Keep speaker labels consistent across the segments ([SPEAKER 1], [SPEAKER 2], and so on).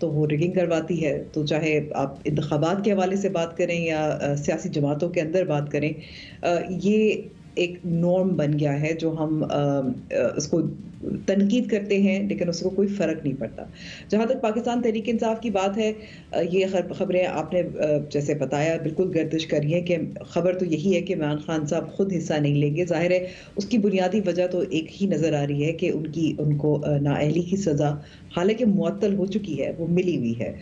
[SPEAKER 1] تو وہ ریگنگ کرواتی ہے. تو چاہے آپ انتخابات کے حوالے سے بات کریں یا سیاسی جماعتوں کے اندر بات کریں, یہ ایک نارم بن گیا ہے جو ہم اس کو تنقید کرتے ہیں لیکن اس کو کوئی فرق نہیں پڑتا. جہاں تک پاکستان تحریک انصاف کی بات ہے, یہ خبریں آپ نے جیسے بتایا بالکل گردش کری ہے کہ خبر تو یہی ہے کہ عمران خان صاحب خود حصہ نہیں لیں گے. ظاہر ہے اس کی بنیادی وجہ تو ایک ہی نظر آ رہی ہے کہ ان کو نااہلی کی سزا حالانکہ معطل ہو چکی ہے وہ ملی ہوئی ہے.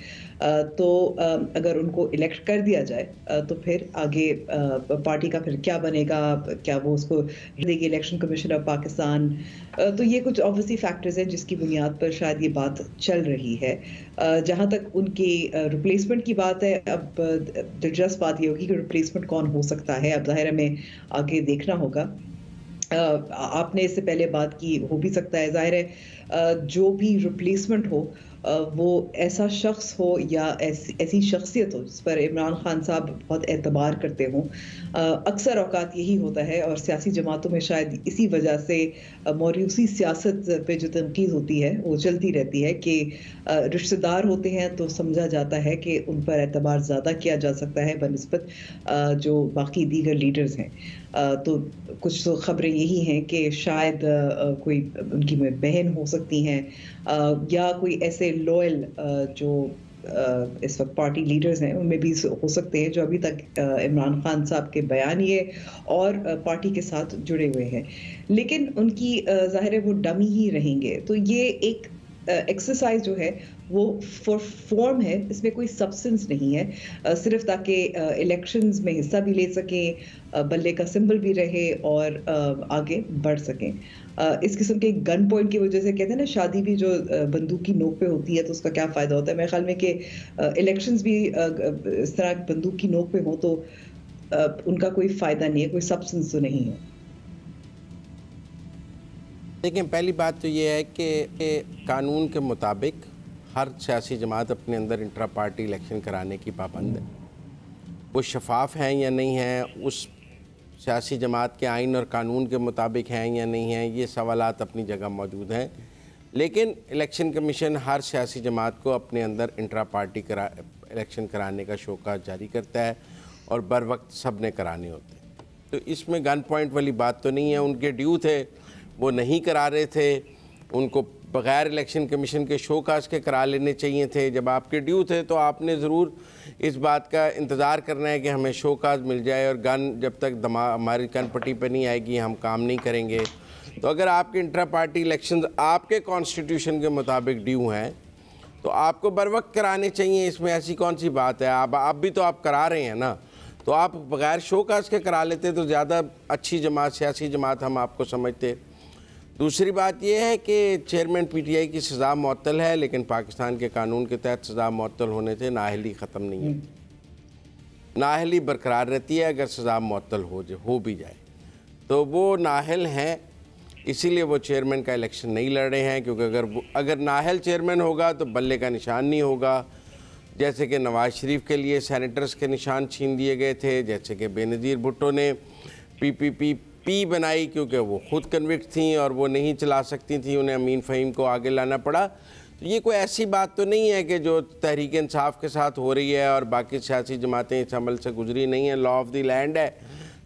[SPEAKER 1] تو اگر ان کو الیکٹ کر دیا جائے تو پھر آگے پارٹی کا پھر کیا بنے گا, کیا وہ اس کو دے گی الیکشن کمیشن آف پاکستان, تو یہ کچھ آبویسلی فیکٹرز ہیں جس کی بنیاد پر شاید یہ بات چل رہی ہے. جہاں تک ان کی ریپلیسمنٹ کی بات ہے, اب دلچسپ بات یہ ہوگی کہ ریپلیسمنٹ کون ہو سکتا ہے. اب ظاہر ہمیں آگے دیکھنا ہوگا. آپ نے اس سے پہلے بات کی, ہو بھی سکتا ہے ظاہر ہے جو بھی ریپلیسمنٹ ہو وہ ایسا شخص ہو یا ایسی شخصیت ہو جس پر عمران خان صاحب بہت اعتبار کرتے ہوں. اکثر اوقات یہی ہوتا ہے اور سیاسی جماعتوں میں شاید اسی وجہ سے موروثی سیاست پہ جو تنقید ہوتی ہے وہ چلتی رہتی ہے کہ رشتہ دار ہوتے ہیں تو سمجھا جاتا ہے کہ ان پر اعتبار زیادہ کیا جا سکتا ہے بنسبت جو باقی دیگر لیڈرز ہیں. تو کچھ خبریں یہی ہیں کہ شاید کوئی ان کی بہن ہو سکتی ہیں یا کوئی ایسے لوئل جو اس وقت پارٹی لیڈرز ہیں ان میں بھی ہو سکتے ہیں جو ابھی تک عمران خان صاحب کے بیانیے اور پارٹی کے ساتھ جڑے ہوئے ہیں, لیکن ان کی ظاہر ہے وہ ڈمی ہی رہیں گے. تو یہ ایک ایکسرسائز جو ہے وہ فارم ہے, اس میں کوئی سبسٹنس نہیں ہے, صرف تاکہ الیکشنز میں حصہ بھی لے سکیں, بلے کا سمبل بھی رہے اور آگے بڑھ سکیں. اس قسم کے گن پوائنٹ کی وجہ سے کہتے ہیں نا شادی بھی جو بندوق کی نوک پہ ہوتی ہے تو اس کا کیا فائدہ ہوتا ہے. میرے خیال میں کہ الیکشنز بھی اس طرح بندوق کی نوک پہ ہوں تو ان کا کوئی فائدہ نہیں ہے, کوئی سبسٹنس تو نہیں ہے.
[SPEAKER 2] لیکن پہلی بات تو یہ ہے کہ قانون کے مطابق ہر سیاسی جماعت اپنے اندر انٹرا پارٹی الیکشن کرانے کی پابند ہے. وہ شفاف ہیں یا نہیں ہیں, اس سیاسی جماعت کے آئین اور قانون کے مطابق ہیں یا نہیں ہیں, یہ سوالات اپنی جگہ موجود ہیں. لیکن الیکشن کمیشن ہر سیاسی جماعت کو اپنے اندر انٹرا پارٹی الیکشن کرانے کا شوکہ جاری کرتا ہے اور بر وقت سب نے کرانے ہوتے ہیں. تو اس میں گن پوائنٹ والی بات تو نہیں ہے. ان کے ڈیو تھے, وہ نہیں کرا رہے تھے, ان کو بغیر الیکشن کمیشن کے شو کاز کے کرا لینے چاہیے تھے. جب آپ کے ڈیو تھے تو آپ نے ضرور اس بات کا انتظار کرنا ہے کہ ہمیں شو کاز مل جائے, اور گن جب تک ہماری کن پٹی پہ نہیں آئے گی ہم کام نہیں کریں گے. تو اگر آپ کے انٹرا پارٹی الیکشنز آپ کے کانسٹیٹیوشن کے مطابق ڈیو ہیں تو آپ کو بر وقت کرانے چاہیے. اس میں ایسی کون سی بات ہے, آپ بھی تو آپ کرا رہے ہیں نا, تو آپ بغیر شو کاز کے کرا لیتے تو زیادہ اچھی جماعت, سیاسی جماعت ہم آپ کو سمجھتے. دوسری بات یہ ہے کہ چیئرمین پی ٹی آئی کی سزا معطل ہے, لیکن پاکستان کے قانون کے تحت سزا معطل ہونے سے نااہلی ختم نہیں ہوتی, نااہلی برقرار رہتی ہے اگر سزا معطل ہو بھی جائے. تو وہ نااہل ہیں, اسی لیے وہ چیئرمین کا الیکشن نہیں لڑ رہے ہیں, کیونکہ اگر نااہل چیئرمین ہوگا تو بلے کا نشان نہیں ہوگا. جیسے کہ نواز شریف کے لیے سینیٹرز کے نشان چھین دیے گئے تھے, جیسے کہ بے نظیر بھٹو نے پی بنائی کیونکہ وہ خود کنوکٹ تھیں اور وہ نہیں چلا سکتی تھیں, انہیں امین فہیم کو آگے لانا پڑا. تو یہ کوئی ایسی بات تو نہیں ہے کہ جو تحریک انصاف کے ساتھ ہو رہی ہے اور باقی سیاسی جماعتیں اس عمل سے گزری نہیں ہیں. لا آف دی لینڈ ہے,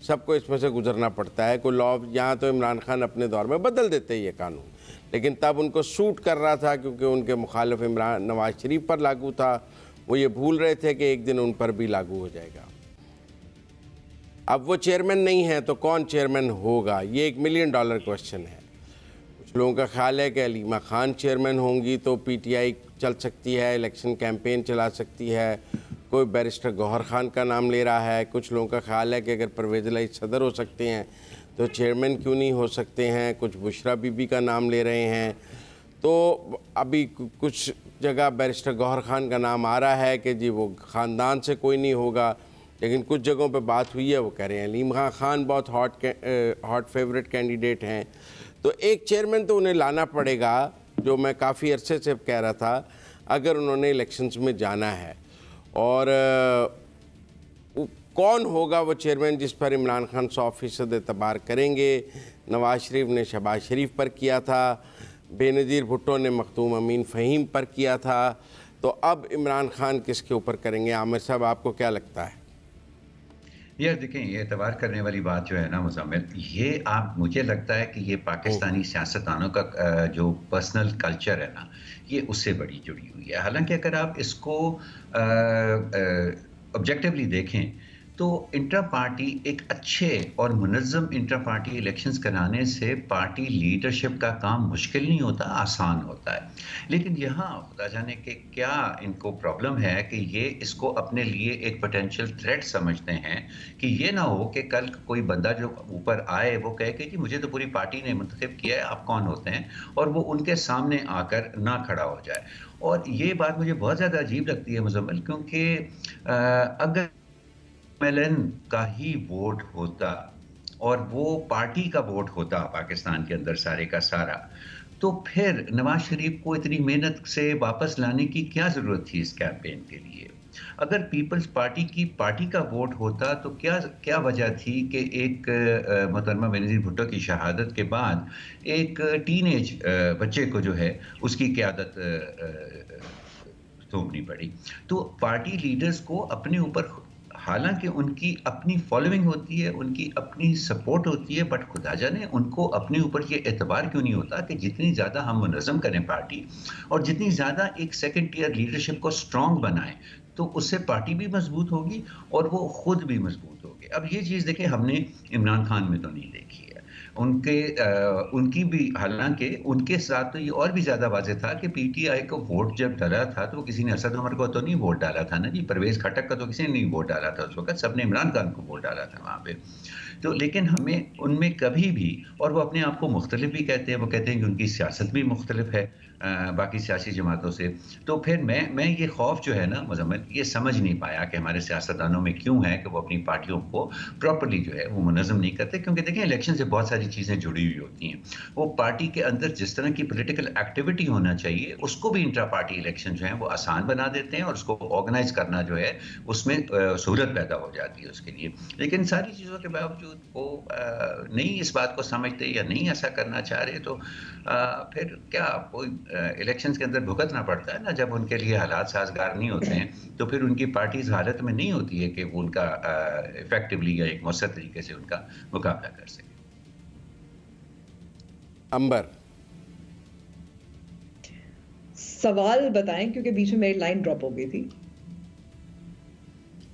[SPEAKER 2] سب کو اس میں سے گزرنا پڑتا ہے. کوئی لا یہاں تو عمران خان اپنے دور میں بدل دیتے یہ قانون, لیکن تب ان کو سوٹ کر رہا تھا کیونکہ ان کے مخالف نواز شریف پر لاگو تھا. وہ یہ بھول رہے تھے کہ ایک دن ان پر بھی لاگو ہو جائے گا. اب وہ چیئرمین نہیں ہے تو کون چیئرمین ہوگا, یہ $1 ملین کوشچن ہے. کچھ لوگوں کا خیال ہے کہ علیمہ خان چیئرمین ہوں گی تو پی ٹی آئی چل سکتی ہے, الیکشن کیمپین چلا سکتی ہے. کوئی بیرسٹر گوہر خان کا نام لے رہا ہے. کچھ لوگوں کا خیال ہے کہ اگر پرویز الہی صدر ہو سکتے ہیں تو چیئرمین کیوں نہیں ہو سکتے ہیں. کچھ بشرا بی بی کا نام لے رہے ہیں. تو ابھی کچھ جگہ بیرسٹر گوہر خان کا نام آ رہا ہے کہ جی وہ خاندان سے کوئی نہیں ہوگا, لیکن کچھ جگہوں پہ بات ہوئی ہے وہ کہہ رہے ہیں علیمہ خان بہت ہاٹ فیوریٹ کینڈیڈیٹ ہیں. تو ایک چیئرمین تو انہیں لانا پڑے گا, جو میں کافی عرصے سے کہہ رہا تھا, اگر انہوں نے الیکشنز میں جانا ہے. اور کون ہوگا وہ چیئرمین جس پر عمران خان 100% اعتبار کریں گے. نواز شریف نے شہباز شریف پر کیا تھا, بے نظیر بھٹو نے مختوم امین فہیم پر کیا تھا, تو اب عمران خان کس کے اوپر کریں گے؟ عامر صاحب آپ کو کیا لگتا ہے؟
[SPEAKER 3] یہ دیکھیں، یہ اعتبار کرنے والی بات جو ہے نا مزمل، یہ مجھے لگتا ہے کہ یہ پاکستانی سیاستدانوں کا جو پرسنل کلچر ہے نا، یہ اس سے بڑی جڑی ہوئی ہے. حالانکہ اگر آپ اس کو آبجیکٹیولی دیکھیں تو انٹرا پارٹی ایک اچھے اور منظم انٹرا پارٹی الیکشنز کرانے سے پارٹی لیڈرشپ کا کام مشکل نہیں ہوتا، آسان ہوتا ہے. لیکن یہاں خدا جانے کہ کیا ان کو پرابلم ہے کہ یہ اس کو اپنے لیے ایک پوٹینشیل تھریٹ سمجھتے ہیں کہ یہ نہ ہو کہ کل کوئی بندہ جو اوپر آئے وہ کہے کہ جی مجھے تو پوری پارٹی نے منتخب کیا ہے، آپ کون ہوتے ہیں، اور وہ ان کے سامنے آ کر نہ کھڑا ہو جائے. اور یہ بات مجھے بہت زیادہ عجیب لگتی ہے مزمل، کیونکہ اگر ایم ایل این کا ہی ووٹ ہوتا اور وہ پارٹی کا ووٹ ہوتا پاکستان کے اندر سارے کا سارا، تو پھر نواز شریف کو اتنی محنت سے واپس لانے کی کیا ضرورت تھی اس کیمپین کے لیے؟ اگر پیپلز پارٹی کی پارٹی کا ووٹ ہوتا تو کیا وجہ تھی کہ ایک محترمہ بینظیر بھٹو کی شہادت کے بعد ایک ٹین ایج بچے کو جو ہے اس کی قیادت تھوپنی پڑی؟ تو پارٹی لیڈرز کو اپنے اوپر، حالانکہ ان کی اپنی فالوئنگ ہوتی ہے، ان کی اپنی سپورٹ ہوتی ہے، بٹ خدا جانے ان کو اپنے اوپر یہ اعتبار کیوں نہیں ہوتا کہ جتنی زیادہ ہم منظم کریں پارٹی اور جتنی زیادہ ایک سیکنڈ ٹیئر لیڈرشپ کو اسٹرانگ بنائیں تو اس سے پارٹی بھی مضبوط ہوگی اور وہ خود بھی مضبوط ہوگی. اب یہ چیز دیکھیں ہم نے عمران خان میں تو نہیں دیکھی ہے. ان کی بھی، حالانکہ ان کے ساتھ تو یہ اور بھی زیادہ واضح تھا کہ پی ٹی آئی کو ووٹ جب ڈالا تھا تو کسی نے اسد عمر کو تو نہیں ووٹ ڈالا تھا نا جی، پرویز خٹک کا تو کسی نے نہیں ووٹ ڈالا تھا اس وقت، سب نے عمران خان کو ووٹ ڈالا تھا وہاں پہ. تو لیکن ہمیں ان میں کبھی بھی، اور وہ اپنے آپ کو مختلف بھی کہتے ہیں، وہ کہتے ہیں کہ ان کی سیاست بھی مختلف ہے باقی سیاسی جماعتوں سے. تو پھر میں یہ خوف جو ہے نا مزمل، یہ سمجھ نہیں پایا کہ ہمارے سیاستدانوں میں کیوں ہے کہ وہ اپنی پارٹیوں کو پراپرلی جو ہے وہ منظم نہیں کرتے. کیونکہ دیکھیں الیکشن سے بہت ساری چیزیں جڑی ہوئی ہوتی ہیں. وہ پارٹی کے اندر جس طرح کی پولیٹیکل ایکٹیویٹی ہونا چاہیے اس کو بھی انٹرا پارٹی الیکشن جو ہیں وہ آسان بنا دیتے ہیں، اور اس کو آرگنائز کرنا جو ہے اس میں سہولت پیدا ہو جاتی ہے اس کے لیے. لیکن ساری چیزوں کے باوجود وہ نہیں اس بات کو سمجھتے یا نہیں ایسا کرنا چاہ رہے، تو پھر کیا کوئی الیکشنز کے اندر بھگتنا پڑتا ہے نا. جب ان کے لیے حالات سازگار نہیں ہوتے ہیں تو پھر ان کی پارٹی اس حالت میں نہیں ہوتی ہے کہ وہ ان کا افیکٹولی یا ایک مؤثر طریقے سے ان کا مقابلہ کر سکے.
[SPEAKER 2] امبر
[SPEAKER 1] سوال بتائیں کیونکہ بیچ میں میری لائن ڈراپ ہو گئی تھی.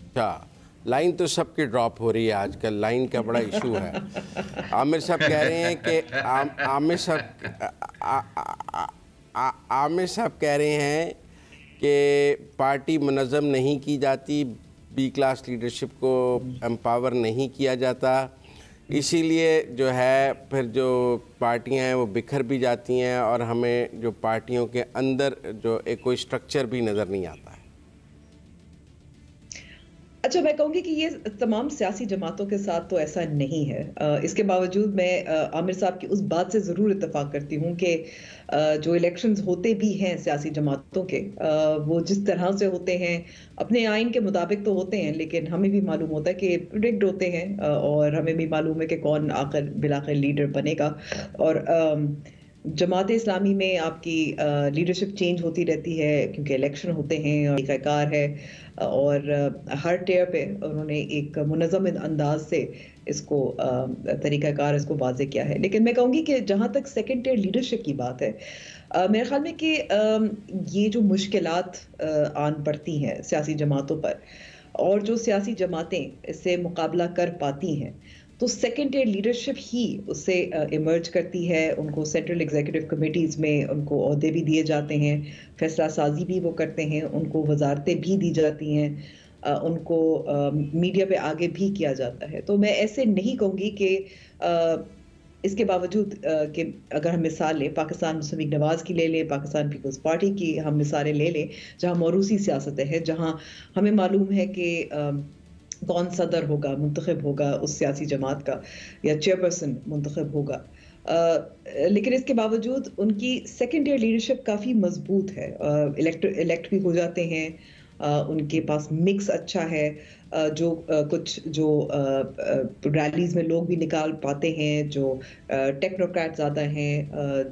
[SPEAKER 2] اچھا، لائن تو سب کی ڈراپ ہو رہی ہے آج کل، لائن کا بڑا ایشو ہے. عامر صاحب کہہ رہے ہیں کہ عامر صاحب کہہ رہے ہیں کہ پارٹی منظم نہیں کی جاتی، بی کلاس لیڈرشپ کو امپاور نہیں کیا جاتا، اسی لیے جو ہے پھر جو پارٹیاں ہیں وہ بکھر بھی جاتی ہیں اور ہمیں جو پارٹیوں کے اندر جو ایک کوئی سٹرکچر بھی نظر نہیں آتا ہے.
[SPEAKER 1] اچھا، میں کہوں گی کہ یہ تمام سیاسی جماعتوں کے ساتھ تو ایسا نہیں ہے. اس کے باوجود میں عامر صاحب کی اس بات سے ضرور اتفاق کرتی ہوں کہ جو الیکشنز ہوتے بھی ہیں سیاسی جماعتوں کے، وہ جس طرح سے ہوتے ہیں اپنے آئین کے مطابق تو ہوتے ہیں، لیکن ہمیں بھی معلوم ہوتا ہے کہ پریڈکٹ ہوتے ہیں، اور ہمیں بھی معلوم ہے کہ کون آخر بالآخر لیڈر بنے گا. اور جماعت اسلامی میں آپ کی لیڈرشپ چینج ہوتی رہتی ہے کیونکہ الیکشن ہوتے ہیں اور طریقہ کار ہے، اور ہر ٹیئر پہ انہوں نے ایک منظم انداز سے اس کو طریقہ کار اس کو واضح کیا ہے. لیکن میں کہوں گی کہ جہاں تک سیکنڈ ٹیئر لیڈرشپ کی بات ہے، میرے خیال میں کہ یہ جو مشکلات آن پڑتی ہیں سیاسی جماعتوں پر، اور جو سیاسی جماعتیں اس سے مقابلہ کر پاتی ہیں، تو سیکنڈ ٹیئر لیڈرشپ ہی اس سے ایمرج کرتی ہے. ان کو سینٹرل ایگزیکٹو کمیٹیز میں ان کو عہدے بھی دیے جاتے ہیں، فیصلہ سازی بھی وہ کرتے ہیں، ان کو وزارتیں بھی دی جاتی ہیں، ان کو میڈیا پہ آگے بھی کیا جاتا ہے. تو میں ایسے نہیں کہوں گی کہ اس کے باوجود کہ اگر ہم مثال لیں پاکستان مسلم لیگ نواز کی لے لیں، پاکستان پیپلز پارٹی کی ہم مثالیں لے لیں، جہاں موروثی سیاستیں ہیں، جہاں ہمیں معلوم ہے کہ کون صدر ہوگا، منتخب ہوگا اس سیاسی جماعت کا، یا چیئرپرسن منتخب ہوگا، لیکن اس کے باوجود ان کی سیکنڈ ایئر لیڈرشپ کافی مضبوط ہے، الیکٹ بھی ہو جاتے ہیں، ان کے پاس مکس اچھا ہے. جو کچھ جو ریلیز میں لوگ بھی نکال پاتے ہیں، جو ٹیکنوکریٹ زیادہ ہیں،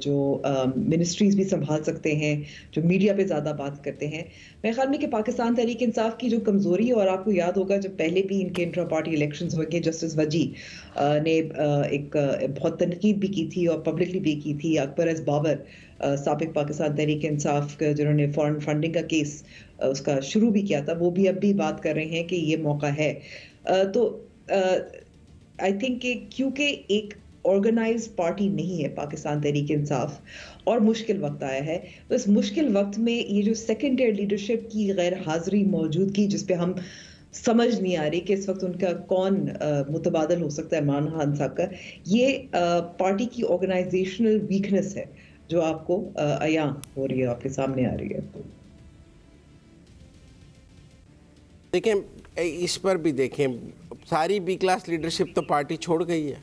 [SPEAKER 1] جو منسٹریز بھی سنبھال سکتے ہیں، جو میڈیا پہ زیادہ بات کرتے ہیں. میرے خیال میں کہ پاکستان تحریک انصاف کی جو کمزوری ہے، اور آپ کو یاد ہوگا جب پہلے بھی ان کے انٹرا پارٹی الیکشنز ہوئے کہ جسٹس وجی نے ایک بہت تنقید بھی کی تھی اور پبلکلی بھی کی تھی اکبر ایس بابر، سابق پاکستان تحریک انصاف جنہوں نے فارن فنڈنگ کا کیس اس کا شروع بھی کیا تھا، وہ بھی اب بھی بات کر رہے ہیں کہ یہ موقع ہے. تو آئی تھنک کہ کیونکہ ایک آرگنائز پارٹی نہیں ہے پاکستان تحریک انصاف اور مشکل وقت آیا ہے، تو اس مشکل وقت میں یہ جو سیکنڈ ٹیئر لیڈرشپ کی غیر حاضری موجودگی، جس پہ ہم سمجھ نہیں آ رہی کہ اس وقت ان کا کون متبادل ہو سکتا ہے عمران خان صاحب کا، یہ پارٹی کی آرگنائزیشنل ویکنس ہے جو آپ کو عیاں ہو رہی ہے، آپ کے سامنے آ رہی ہے.
[SPEAKER 2] دیکھیں اس پر بھی دیکھیں، ساری بی کلاس لیڈرشپ تو پارٹی چھوڑ گئی ہے.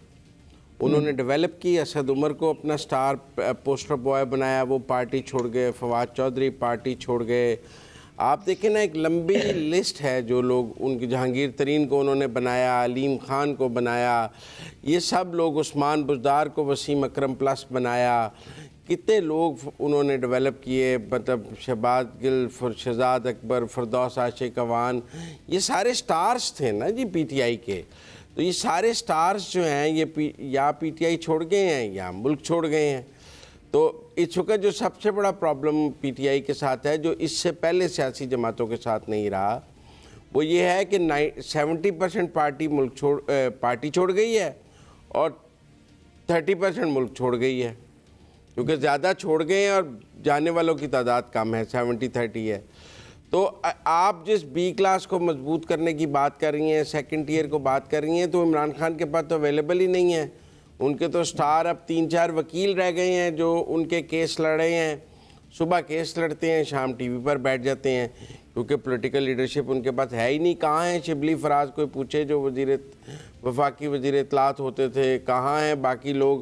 [SPEAKER 2] انہوں نے ڈیولپ کی، اسد عمر کو اپنا سٹار پوسٹر بوائے بنایا، وہ پارٹی چھوڑ گئے. فواد چودھری پارٹی چھوڑ گئے. آپ دیکھیں نا ایک لمبی لسٹ ہے جو لوگ، ان کی جہانگیر ترین کو انہوں نے بنایا، علیم خان کو بنایا، یہ سب لوگ، عثمان بزدار کو وسیم اکرم پلس بنایا. کتنے لوگ انہوں نے ڈیولپ کیے، مطلب شہباز گل، شہزاد اکبر، فردوس عاشق اوان، یہ سارے سٹارز تھے نا جی پی ٹی آئی کے. تو یہ سارے سٹارز جو ہیں یہ یا پی ٹی آئی چھوڑ گئے ہیں یا ملک چھوڑ گئے ہیں. تو اس وقت جو سب سے بڑا پرابلم پی ٹی آئی کے ساتھ ہے، جو اس سے پہلے سیاسی جماعتوں کے ساتھ نہیں رہا، وہ یہ ہے کہ 70% پارٹی چھوڑ گئی ہے اور 30% ملک چھوڑ گئی ہے، کیونکہ زیادہ چھوڑ گئے ہیں اور جانے والوں کی تعداد کم ہے، 70-30 ہے. تو آپ جس بی کلاس کو مضبوط کرنے کی بات کر رہی ہیں، سیکنڈ ٹیئر کو بات کر رہی ہیں، تو عمران خان کے پاس تو اویلیبل ہی نہیں ہے. ان کے تو سٹار اب 3-4 وکیل رہ گئے ہیں جو ان کے کیس لڑ رہے ہیں. صبح کیس لڑتے ہیں، شام ٹی وی پر بیٹھ جاتے ہیں، کیونکہ پولیٹیکل لیڈرشپ ان کے پاس ہے ہی نہیں. کہاں ہیں شبلی فراز کوئی پوچھے جو وفاقی وزیر اطلاعات ہوتے تھے؟ کہاں ہیں باقی لوگ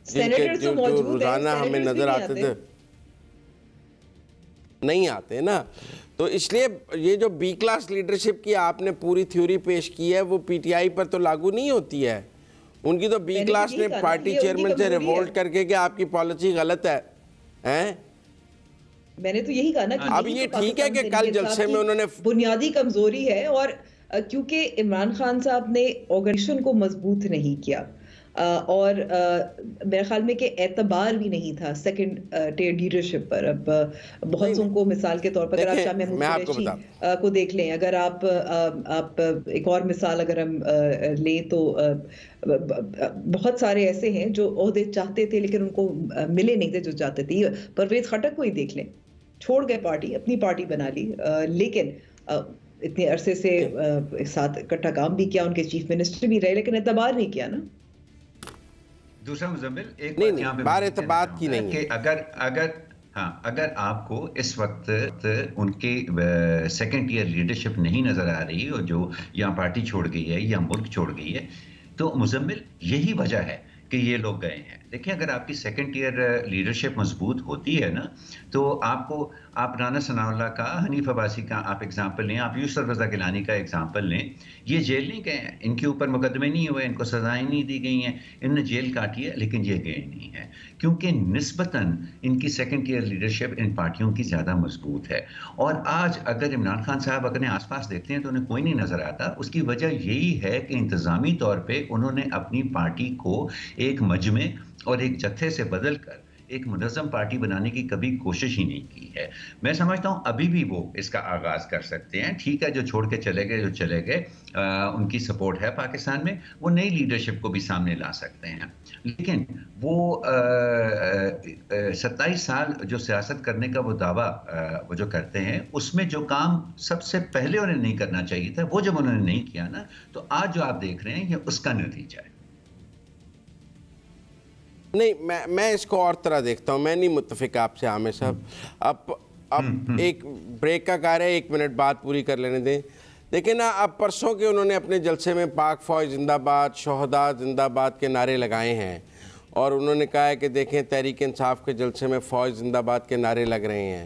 [SPEAKER 2] جن کے جو روزانہ ہمیں نظر آتے تھے؟ نہیں آتے نا. تو اس لیے یہ جو بی کلاس لیڈرشپ کی آپ نے پوری تھیوری پیش کی ہے، وہ پی ٹی آئی پر تو لاگو نہیں ہوتی ہے. ان کی تو بی کلاس نے پارٹی چیئرمین سے ریوولٹ کر کے کہ آپ کی پالیسی غلط ہے.
[SPEAKER 1] میں نے تو یہی کہا نا کہ
[SPEAKER 2] اب یہ ٹھیک ہے کہ کل جلسے میں انہوں نے
[SPEAKER 1] بنیادی کمزوری ہے، اور کیونکہ عمران خان صاحب نے آرگنائزیشن کو مضبوط نہیں کیا، اور میرے خیال میں کہ اعتبار بھی نہیں تھا سیکنڈ ٹیئر لیڈرشپ پر. اب بہت سو کو مثال کے طور پر اگر آپ شاہ محمود قریشی کو دیکھ لیں، اگر آپ ایک اور مثال اگر ہم لیں تو بہت سارے ایسے ہیں جو عہدے چاہتے تھے لیکن ان کو ملے نہیں تھے جو چاہتے تھے. پرویز خٹک کو ہی دیکھ لیں، چھوڑ گئے پارٹی، اپنی پارٹی بنا لی، لیکن اتنے عرصے سے ساتھ اکٹھا کام بھی کیا، ان کے چیف منسٹر بھی رہے، لیکن اعتبار نہیں کیا نا.
[SPEAKER 3] دوسرا مزمل ایک بات یہاں پہ بار اعتبار کی نہیں کہ اگر آپ کو اس وقت ان کے سیکنڈ ٹیئر لیڈرشپ نہیں نظر آ رہی اور جو یا پارٹی چھوڑ گئی ہے یا ملک چھوڑ گئی ہے، تو مزمل یہی وجہ ہے کہ یہ لوگ گئے ہیں. دیکھیں اگر آپ کی سیکنڈ ٹیئر لیڈرشپ مضبوط ہوتی ہے نا، تو آپ رانا ثناء اللہ کا، حنیف عباسی کا آپ ایگزامپل لیں، آپ یوسف رضا گیلانی کا ایگزامپل لیں. یہ جیل نہیں گئے ہیں، ان کے اوپر مقدمے نہیں ہوئے، ان کو سزائیں نہیں دی گئی ہیں، انہوں نے جیل کاٹی ہے، لیکن یہ گئے نہیں ہیں کیونکہ نسبتاً ان کی سیکنڈ ٹیئر لیڈرشپ ان پارٹیوں کی زیادہ مضبوط ہے. اور آج اگر عمران خان صاحب اپنے آس پاس دیکھتے ہیں تو انہیں کوئی نہیں نظر آتا. اس کی وجہ یہی ہے کہ انتظامی طور پہ انہوں نے اپنی پارٹی کو ایک مجمع اور ایک جتھے سے بدل کر ایک منظم پارٹی بنانے کی کبھی کوشش ہی نہیں کی ہے. میں سمجھتا ہوں ابھی بھی وہ اس کا آغاز کر سکتے ہیں. ٹھیک ہے، جو چھوڑ کے چلے گئے جو چلے گئے، ان کی سپورٹ ہے پاکستان میں، وہ نئی لیڈرشپ کو بھی سامنے لا سکتے ہیں. لیکن وہ 27 سال جو سیاست کرنے کا وہ دعویٰ وہ جو کرتے ہیں، اس میں جو کام سب سے پہلے انہیں نہیں کرنا چاہیے تھا، وہ جب انہوں نے نہیں کیا نا، تو آج جو آپ دیکھ رہے ہیں یہ اس کا نتیجہ ہے.
[SPEAKER 2] نہیں، میں اس کو اور طرح دیکھتا ہوں. میں نہیں متفق آپ سے عامر صاحب. اب ایک بریک کا کار ہے، 1 منٹ بات پوری کر لینے دیں. دیکھیں نا، اب پرسوں کے انہوں نے اپنے جلسے میں پاک فوج زندہ باد، شہداء زندہ باد کے نعرے لگائے ہیں، اور انہوں نے کہا ہے کہ دیکھیں تحریک انصاف کے جلسے میں فوج زندہ باد کے نعرے لگ رہے ہیں.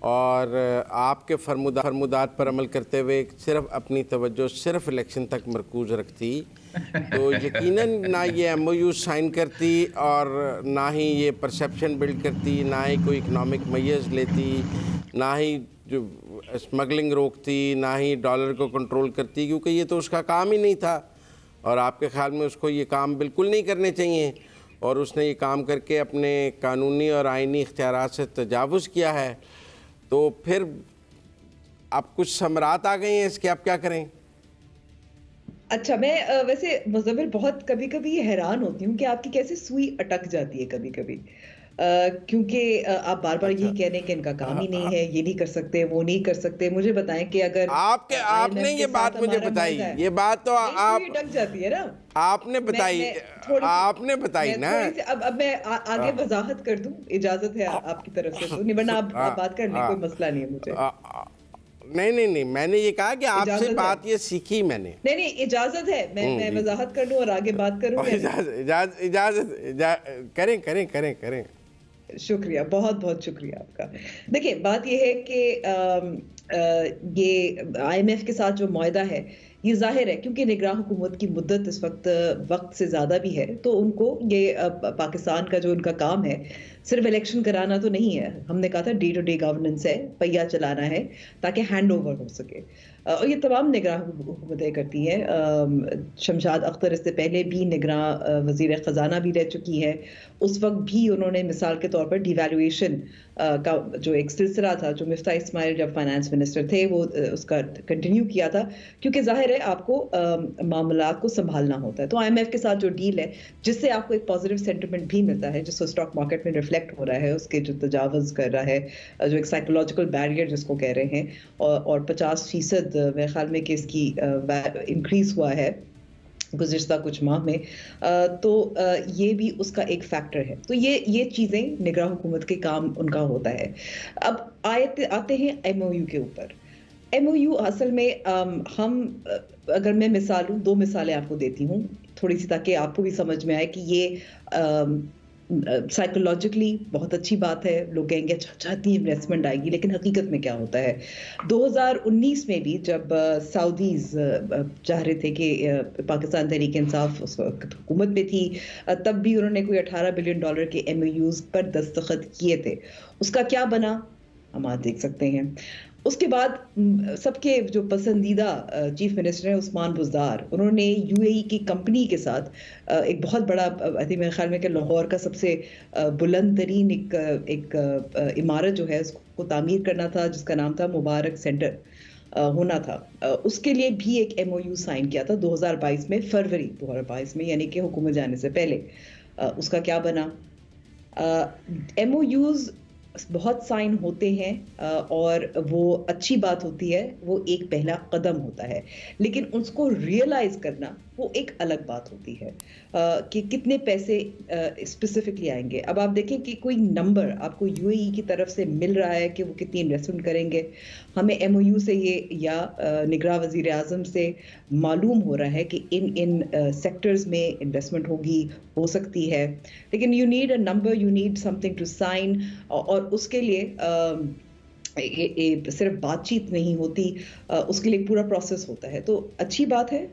[SPEAKER 2] اور آپ کے فرمودات پر عمل کرتے ہوئے صرف اپنی توجہ صرف الیکشن تک مرکوز رکھتی تو یقیناً نہ یہ ایم او یو سائن کرتی اور نہ ہی یہ پرسیپشن بلڈ کرتی، نہ ہی کوئی اکنامک میئرز لیتی، نہ ہی جو اسمگلنگ روکتی، نہ ہی ڈالر کو کنٹرول کرتی، کیونکہ یہ تو اس کا کام ہی نہیں تھا اور آپ کے خیال میں اس کو یہ کام بالکل نہیں کرنے چاہیے، اور اس نے یہ کام کر کے اپنے قانونی اور آئینی اختیارات سے تجاوز کیا ہے۔ تو پھر اب کچھ ثمرات آ گئی ہیں اس کے، آپ کیا کریں؟
[SPEAKER 1] اچھا، میں ویسے مزمل بہت کبھی کبھی حیران ہوتی ہوں کہ آپ کی کیسے سوئی اٹک جاتی ہے کبھی کبھی، کیونکہ آپ بار بار یہی کہہ رہے ہیں کہ ان کا کام ہی نہیں ہے، یہ نہیں کر سکتے، وہ نہیں کر سکتے۔ مجھے بتائیں کہ اگر
[SPEAKER 2] آپ نے یہ بات مجھے بتائی، یہ بات تو آپ
[SPEAKER 1] اٹک جاتی ہے نا،
[SPEAKER 2] آپ نے بتائی نا۔
[SPEAKER 1] اب میں آگے وضاحت کر دوں، اجازت ہے آپ کی طرف سے تو؟ نہیں ورنہ آپ بات کر لیں، کوئی مسئلہ نہیں ہے مجھے۔
[SPEAKER 2] نہیں، میں نے یہ کہا کہ آپ سے بات یہ سیکھی میں نے۔
[SPEAKER 1] نہیں، اجازت ہے میں وضاحت کر لوں اور آگے بات کروں؟
[SPEAKER 2] اجازت کریں۔
[SPEAKER 1] شکریہ، بہت بہت شکریہ آپ کا۔ دیکھیں، بات یہ ہے کہ یہ آئی ایم ایف کے ساتھ جو معاہدہ ہے، یہ ظاہر ہے کیونکہ نگراں حکومت کی مدت اس وقت سے زیادہ بھی ہے، تو ان کو یہ پاکستان کا جو ان کا کام ہے صرف الیکشن کرانا تو نہیں ہے۔ ہم نے کہا تھا ڈے ٹو ڈے گورننس ہے، پہیہ چلانا ہے تاکہ ہینڈ اوور ہو سکے، اور یہ تمام نگراں حکومتیں کرتی ہیں۔ شمشاد اختر اس سے پہلے بھی نگراں وزیر خزانہ بھی رہ چکی ہے، اس وقت بھی انہوں نے مثال کے طور پر ڈی ویلیویشن کا جو ایک سلسلہ تھا، جو مفتاح اسماعیل جب فائنانس منسٹر تھے وہ اس کا کنٹینیو کیا تھا، کیونکہ ظاہر ہے آپ کو معاملات کو سنبھالنا ہوتا ہے۔ تو آئی ایم ایف کے ساتھ جو ڈیل ہے، جس سے آپ کو ایک پازیٹیو سینٹیمنٹ بھی ملتا ہے، جس کو اسٹاک مارکیٹ میں ریفلیکٹ ہو رہا ہے، اس کے جو تجاوز کر رہا ہے، جو ایک سائیکولوجیکل بیریئر جس کو کہہ رہے ہیں، اور 50% میرے خیال میں کہ اس کی انکریز ہوا ہے گزشتہ کچھ ماہ میں، تو یہ بھی اس کا ایک فیکٹر ہے۔ تو یہ چیزیں نگراں حکومت کے کام ان کا ہوتا ہے۔ اب آتے ہیں ایم او یو کے اوپر۔ ایم او یو اصل میں ہم اگر میں دو مثالیں آپ کو دیتی ہوں تھوڑی سی، تاکہ آپ کو بھی سمجھ میں آئے کہ یہ سائیکولوجیکلی بہت اچھی بات ہے۔ لوگ کہیں گے اچھا اتنی انویسٹمنٹ آئے گی، لیکن حقیقت میں کیا ہوتا ہے؟ 2019 میں بھی جب سعودیز چاہ رہے تھے کہ پاکستان تحریک انصاف اس وقت حکومت میں تھی، تب بھی انہوں نے کوئی $18 بلین کے ایم او یوز پر دستخط کیے تھے۔ اس کا کیا بنا ہم آج دیکھ سکتے ہیں۔ اس کے بعد سب کے جو پسندیدہ چیف منسٹر ہیں عثمان بزدار، انہوں نے یو اے ای کی کمپنی کے ساتھ ایک بہت بڑا، میرے خیال میں کہ لاہور کا سب سے بلند ترین ایک عمارت جو ہے اس کو تعمیر کرنا تھا، جس کا نام تھا مبارک سینٹر ہونا تھا۔ اس کے لیے بھی ایک ایم او یو سائن کیا تھا 2022 میں، فروری 2022 میں، یعنی کہ حکومت جانے سے پہلے۔ اس کا کیا بنا؟ ایم او یوز بہت سائن ہوتے ہیں اور وہ اچھی بات ہوتی ہے، وہ ایک پہلا قدم ہوتا ہے، لیکن اس کو ریئلائز کرنا وہ ایک الگ بات ہوتی ہے کہ کتنے پیسے اسپیسیفکلی آئیں گے۔ اب آپ دیکھیں کہ کوئی نمبر آپ کو یو اے ای کی طرف سے مل رہا ہے کہ وہ کتنی انویسٹمنٹ کریں گے، ہمیں ایم او یو سے یہ یا نگراں وزیر اعظم سے معلوم ہو رہا ہے کہ ان سیکٹرز میں انویسٹمنٹ ہو سکتی ہے، لیکن you need a number, you need something to sign, اور اس کے لیے صرف بات چیت نہیں ہوتی، اس کے لیے پورا پروسیس ہوتا ہے۔ تو اچھی بات ہے،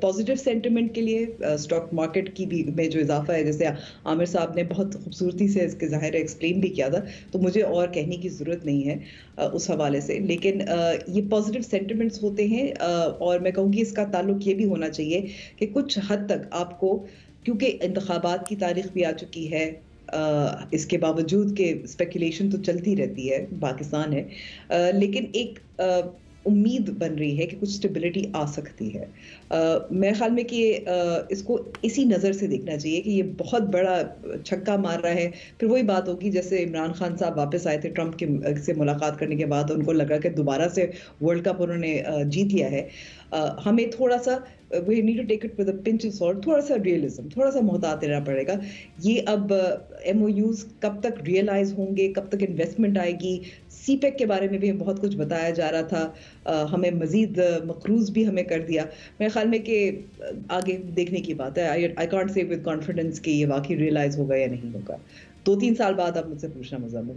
[SPEAKER 1] پازیٹیو سینٹیمنٹ کے لیے اسٹاک مارکیٹ کی بھی میں جو اضافہ ہے، جیسے عامر صاحب نے بہت خوبصورتی سے اس کے ظاہر ایکسپلین بھی کیا تھا، تو مجھے اور کہنے کی ضرورت نہیں ہے اس حوالے سے، لیکن یہ پازیٹیو سینٹیمنٹس ہوتے ہیں، اور میں کہوں گی اس کا تعلق یہ بھی ہونا چاہیے کہ کچھ حد تک آپ کو، کیونکہ انتخابات کی تاریخ بھی آ چکی ہے، اس کے باوجود کہ اسپیکولیشن تو چلتی رہتی ہے، پاکستان ہے، لیکن ایک امید بن رہی ہے کہ کچھ اسٹیبلٹی آ سکتی ہے۔ میرے خیال میں کہ اس کو اسی نظر سے دیکھنا چاہیے کہ یہ بہت بڑا چھکا مار رہا ہے۔ پھر وہی بات ہوگی جیسے عمران خان صاحب واپس آئے تھے ٹرمپ سے ملاقات کرنے کے بعد، ان کو لگا کہ دوبارہ سے ورلڈ کپ انہوں نے جیت لیا ہے۔ ہمیں تھوڑا سا we need to take it with a pinch of salt، تھوڑا سا ریئلزم، تھوڑا سا محتاط رہنا پڑے گا۔ یہ اب ایم او یوز کب تک ریئلائز ہوں گے، کب تک انویسٹمنٹ آئے گی؟ سی پیک کے بارے میں بھی بہت کچھ بتایا جا رہا تھا، ہمیں مزید مقروض بھی ہمیں کر دیا۔ میرے خیال میں کہ آگے دیکھنے کی بات ہے۔ I can't say with confidence کہ یہ واقعی ریئلائز ہوگا یا نہیں ہوگا۔ 2-3 سال بعد آپ مجھ سے پوچھنا مزمل۔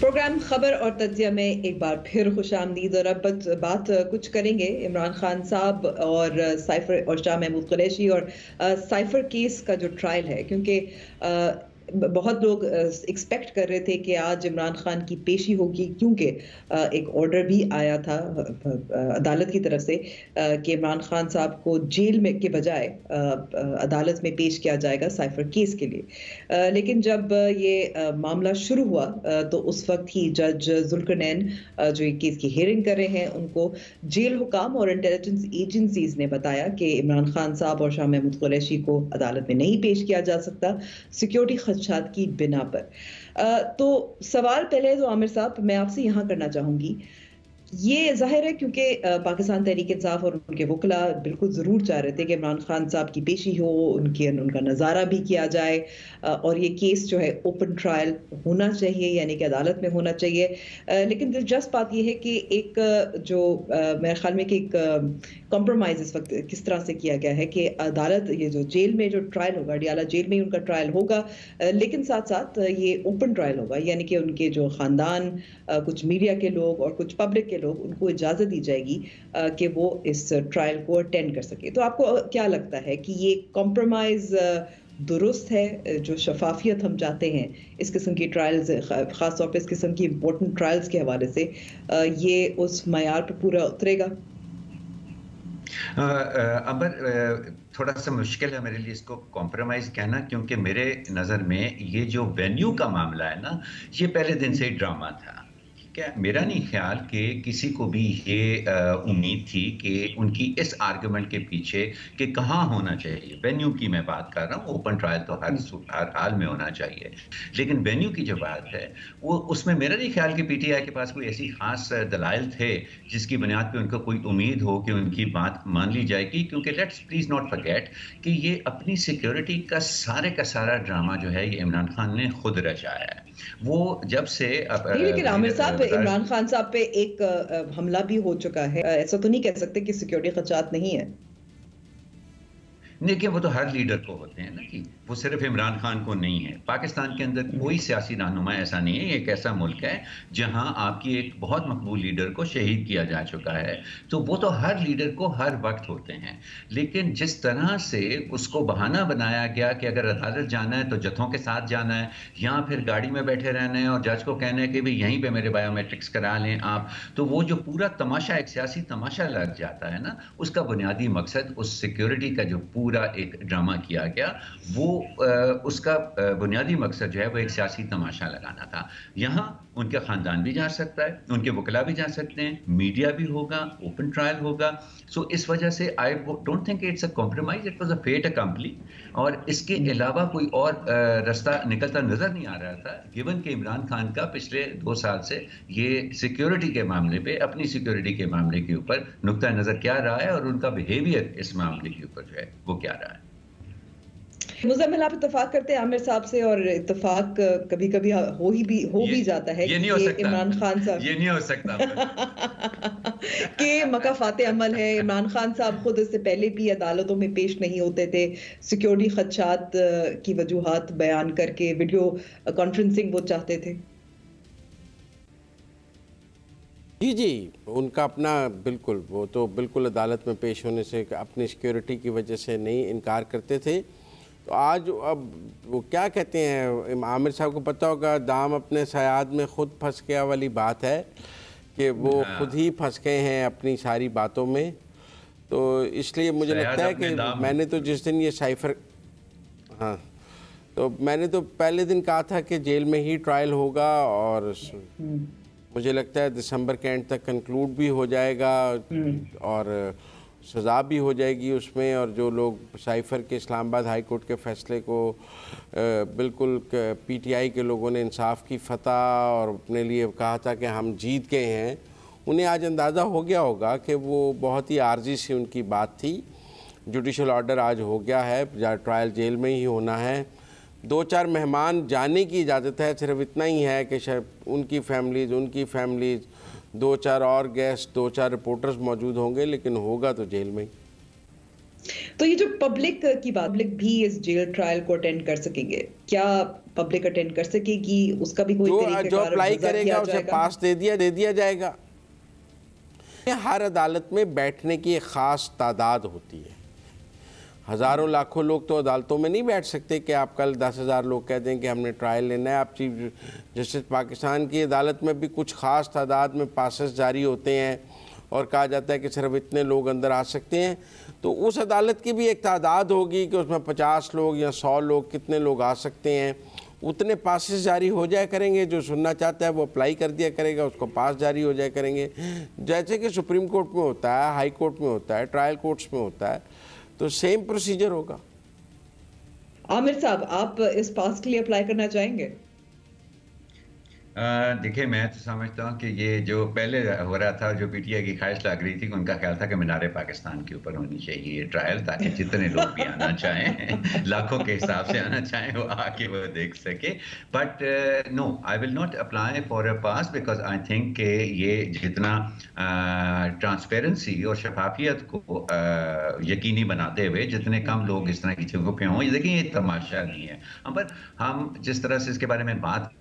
[SPEAKER 1] پروگرام خبر اور تجزیہ میں ایک بار پھر خوش آمدید، اور اب بات کچھ کریں گے عمران خان صاحب اور سائفر اور شاہ محمود قریشی اور سائفر کیس کا جو ٹرائل ہے، کیونکہ بہت لوگ ایکسپیکٹ کر رہے تھے کہ آج عمران خان کی پیشی ہوگی، کیونکہ ایک آرڈر بھی آیا تھا عدالت کی طرف سے کہ عمران خان صاحب کو جیل میں کے بجائے عدالت میں پیش کیا جائے گا سائفر کیس کے لیے۔ لیکن جب یہ معاملہ شروع ہوا تو اس وقت ہی جج ذوالقرنین جو یہ کیس کی ہیئرنگ کر رہے ہیں، ان کو جیل حکام اور انٹیلیجنس ایجنسیز نے بتایا کہ عمران خان صاحب اور شاہ محمود قریشی کو عدالت میں نہیں پیش کیا جا سکتا سیکیورٹی خدشات کی بنا پر۔ تو سوال پہلے تو عامر صاحب میں آپ سے یہاں کرنا چاہوں گی، یہ ظاہر ہے کیونکہ پاکستان تحریک انصاف اور ان کے وکلاء بالکل ضرور چاہ رہے تھے کہ عمران خان صاحب کی پیشی ہو، ان کا نظارہ بھی کیا جائے، اور یہ کیس جو ہے اوپن ٹرائل ہونا چاہیے، یعنی کہ عدالت میں ہونا چاہیے۔ لیکن دلچسپ بات یہ ہے کہ ایک جو میرے خیال میں کہ ایک کمپرومائز اس وقت کس طرح سے کیا گیا ہے کہ عدالت یہ جو جیل میں جو ٹرائل ہوگا، ڈیالہ جیل میں ان کا ٹرائل ہوگا، لیکن ساتھ ساتھ یہ اوپن ٹرائل ہوگا، یعنی کہ ان کے جو خاندان، کچھ میڈیا کے لوگ اور کچھ پبلک کے لوگ، ان کو اجازت دی جائے گی کہ وہ اس ٹرائل کو اٹینڈ کر سکے۔ تو آپ کو کیا لگتا ہے کہ یہ کمپرومائز درست ہے؟ جو شفافیت ہم چاہتے ہیں اس قسم کی ٹرائلز، خاص طور پہ اس قسم کی امپورٹنٹ ٹرائلز کے حوالے سے، یہ اس معیار پہ پورا اترے گا؟
[SPEAKER 3] امبر، تھوڑا سا مشکل ہے میرے لیے اس کو کمپرومائز کہنا، کیونکہ میرے نظر میں یہ جو وینیو کا معاملہ ہے نا، یہ پہلے دن سے ہی ڈرامہ تھا۔ میرا نہیں خیال کہ کسی کو بھی یہ امید تھی کہ ان کی اس آرگومنٹ کے پیچھے کہ کہاں ہونا چاہیے، وینیو کی میں بات کر رہا ہوں، اوپن ٹرائل تو ہر حال میں ہونا چاہیے، لیکن وینیو کی جو بات ہے وہ اس میں میرا نہیں خیال کہ پی ٹی آئی کے پاس کوئی ایسی خاص دلائل تھے جس کی بنیاد پہ ان کو کوئی امید ہو کہ ان کی بات مان لی جائے گی، کیونکہ لیٹس پلیز ناٹ فرگیٹ کہ یہ اپنی سیکیورٹی کا سارا ڈرامہ جو ہے یہ عمران خان نے خود رچایا ہے۔ وہ جب سے
[SPEAKER 1] لیکن عامر صاحب، عمران خان صاحب پہ ایک حملہ بھی ہو چکا ہے، ایسا تو نہیں کہہ سکتے کہ سیکیورٹی خدشات نہیں ہے۔
[SPEAKER 3] دیکھیں، وہ تو ہر لیڈر کو ہوتے ہیں نا، کہ وہ صرف عمران خان کو نہیں ہے۔ پاکستان کے اندر کوئی سیاسی رہنما ایسا نہیں ہے، یہ ایک ایسا ملک ہے جہاں آپ کی ایک بہت مقبول لیڈر کو شہید کیا جا چکا ہے، تو وہ تو ہر لیڈر کو ہر وقت ہوتے ہیں۔ لیکن جس طرح سے اس کو بہانہ بنایا گیا کہ اگر عدالت جانا ہے تو جتھوں کے ساتھ جانا ہے، یا پھر گاڑی میں بیٹھے رہنا ہے اور جج کو کہنا ہے کہ بھئی یہیں پہ میرے بایو میٹرکس کرا لیں آپ، تو وہ جو پورا تماشا، ایک سیاسی تماشا لگ جاتا ہے نا، اس کا بنیادی مقصد اس سیکیورٹی کا جو پورا ایک ڈرامہ کیا گیا، وہ اس کا بنیادی مقصد جو ہے وہ ایک سیاسی تماشا لگانا تھا۔ یہاں ان کے خاندان بھی جا سکتا ہے، ان کے وکلا بھی جا سکتے ہیں، میڈیا بھی ہوگا، اوپن ٹرائل ہوگا۔ سو اس وجہ سے I don't think it's a compromise, it was a fait accompli, اور اس کے علاوہ کوئی اور رستہ نکلتا نظر نہیں آ رہا تھا، گیون کہ عمران خان کا پچھلے 2 سال سے یہ سیکیورٹی کے معاملے پہ، اپنی سیکیورٹی کے معاملے کے اوپر نقطہ نظر کیا رہا ہے، اور ان کا بیہیویئر اس معاملے کے اوپر جو ہے وہ کیا رہا ہے۔
[SPEAKER 1] مزمل، آپ اتفاق کرتے ہیں عامر صاحب سے، اور اتفاق کبھی کبھی ہو بھی جاتا ہے کہ عمران خان صاحب،
[SPEAKER 3] یہ نہیں ہو سکتا
[SPEAKER 1] کہ مکافات عمل ہے۔ عمران خان صاحب خود اس سے پہلے بھی عدالتوں میں پیش نہیں ہوتے تھے، سیکیورٹی خدشات کی وجوہات بیان کر کے ویڈیو کانفرنسنگ وہ چاہتے تھے۔
[SPEAKER 2] جی ان کا اپنا بالکل، وہ تو بالکل عدالت میں پیش ہونے سے اپنی سیکیورٹی کی وجہ سے نہیں انکار کرتے تھے۔ تو آج اب وہ کیا کہتے ہیں، عامر صاحب کو پتہ ہوگا، دام اپنے سیاد میں خود پھنس گیا والی بات ہے کہ وہ خود ہی پھنس گئے ہیں اپنی ساری باتوں میں۔ تو اس لیے مجھے لگتا ہے کہ میں نے تو جس دن یہ سائفر، ہاں، تو میں نے تو پہلے دن کہا تھا کہ جیل میں ہی ٹرائل ہوگا، اور مجھے لگتا ہے دسمبر کے اینڈ تک کنکلوڈ بھی ہو جائے گا اور سزا بھی ہو جائے گی اس میں۔ اور جو لوگ سائفر کے اسلام آباد ہائی کورٹ کے فیصلے کو بالکل پی ٹی آئی کے لوگوں نے انصاف کی فتح اور اپنے لیے کہا تھا کہ ہم جیت گئے ہیں، انہیں آج اندازہ ہو گیا ہوگا کہ وہ بہت ہی عارضی سی ان کی بات تھی۔ جوڈیشل آرڈر آج ہو گیا ہے، ٹرائل جیل میں ہی ہونا ہے۔ 2-4 مہمان جانے کی اجازت ہے، صرف اتنا ہی ہے کہ ان کی فیملیز 2-4 اور گیسٹ، 2-4 رپورٹرز موجود ہوں گے، لیکن ہوگا تو جیل میں ہی۔
[SPEAKER 1] تو یہ جو پبلک کی بات، پبلک بھی اس جیل ٹرائل کو اٹینڈ کر سکیں گے، کیا پبلک اٹینڈ کر سکے گی؟ اس کا بھی کوئی طریقہ
[SPEAKER 2] جو اپلائی کرے گا اسے پاس دے دیا جائے گا. ہر عدالت میں بیٹھنے کی ایک خاص تعداد ہوتی ہے. ہزاروں لاکھوں لوگ تو عدالتوں میں نہیں بیٹھ سکتے کہ آپ کل 10,000 لوگ کہہ دیں کہ ہم نے ٹرائل لینا ہے. آپ چیف جسٹس پاکستان کی عدالت میں بھی کچھ خاص تعداد میں پاسز جاری ہوتے ہیں اور کہا جاتا ہے کہ صرف اتنے لوگ اندر آ سکتے ہیں. تو اس عدالت کی بھی ایک تعداد ہوگی کہ اس میں 50 لوگ یا 100 لوگ کتنے لوگ آ سکتے ہیں. اتنے پاسز جاری ہو جائے کریں گے. جو سننا چاہتا ہے وہ اپلائی کر دیا کرے گا, اس کو پاس جاری ہو جائے کریں گے, جیسے کہ سپریم کورٹ میں ہوتا ہے, ہائی کورٹ میں ہوتا ہے, ٹرائل کورٹس میں ہوتا ہے. تو سیم پروسیجر ہوگا.
[SPEAKER 1] عامر صاحب, آپ اس پاس کے لیے اپلائی کرنا چاہیں گے؟
[SPEAKER 3] دیکھیں, میں تو سمجھتا ہوں کہ یہ جو پہلے ہو رہا تھا, جو پی ٹی آئی کی خواہش لگ رہی تھی, ان کا خیال تھا کہ مینار پاکستان کے اوپر ہونی چاہیے یہ ٹرائل, تاکہ جتنے لوگ بھی آنا چاہیں, لاکھوں کے حساب سے آنا چاہیں, وہ آ کے وہ دیکھ سکے. But no, I will not apply for a pass, because I think کہ یہ جتنا ٹرانسپیرنسی اور شفافیت کو یقینی بناتے ہوئے جتنے کم لوگ اس طرح کی جگہوں پہ ہوں, یہ دیکھیں یہ تماشا نہیں ہے. پر ہم جس طرح سے اس کے بارے میں بات,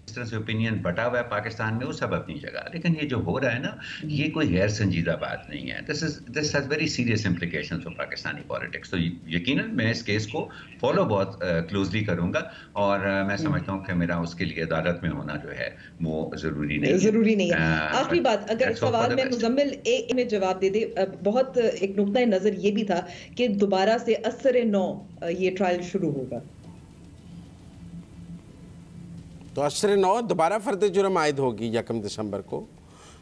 [SPEAKER 3] اس طرح سے اوپینین بٹا ہوا ہے پاکستان میں, وہ سب اپنی جگہ, لیکن یہ جو ہو رہا ہے نا, یہ کوئی غیر سنجیدہ بات نہیں ہے. This has very serious implications for Pakistani politics. تو یقیناً میں اس کیس کو فالو بہت کلوزلی کروں گا, اور میں سمجھتا ہوں کہ میرا اس کے لیے عدالت میں ہونا جو ہے وہ ضروری نہیں
[SPEAKER 1] ہے. آخری بات, اگر سوال میں مزمل ایک میں جواب دے دے, بہت ایک نقطۂ نظر یہ بھی تھا کہ دوبارہ سے اثر 9 یہ ٹرائل شروع ہوگا.
[SPEAKER 2] تو اثر 9 دوبارہ فرد جرم عائد ہوگی 1 دسمبر کو.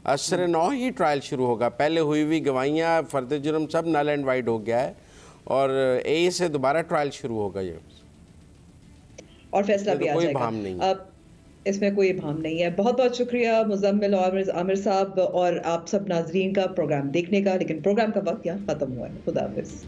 [SPEAKER 2] اثر 9 ہی ٹرائل شروع ہوگا. پہلے ہوئی ہوئی گواہیاں, فرد جرم سب نل اینڈ وائڈ ہو گیا ہے, اور اے سے دوبارہ ٹرائل شروع ہوگا. یہ
[SPEAKER 1] اور فیصلہ بھی آ جائے گا. اب اس میں کوئی ابہام نہیں ہے. بہت بہت شکریہ مزمل اور عامر صاحب اور آپ سب ناظرین کا پروگرام دیکھنے کا. لیکن پروگرام کا وقت یہاں ختم ہوا ہے. خدا حافظ.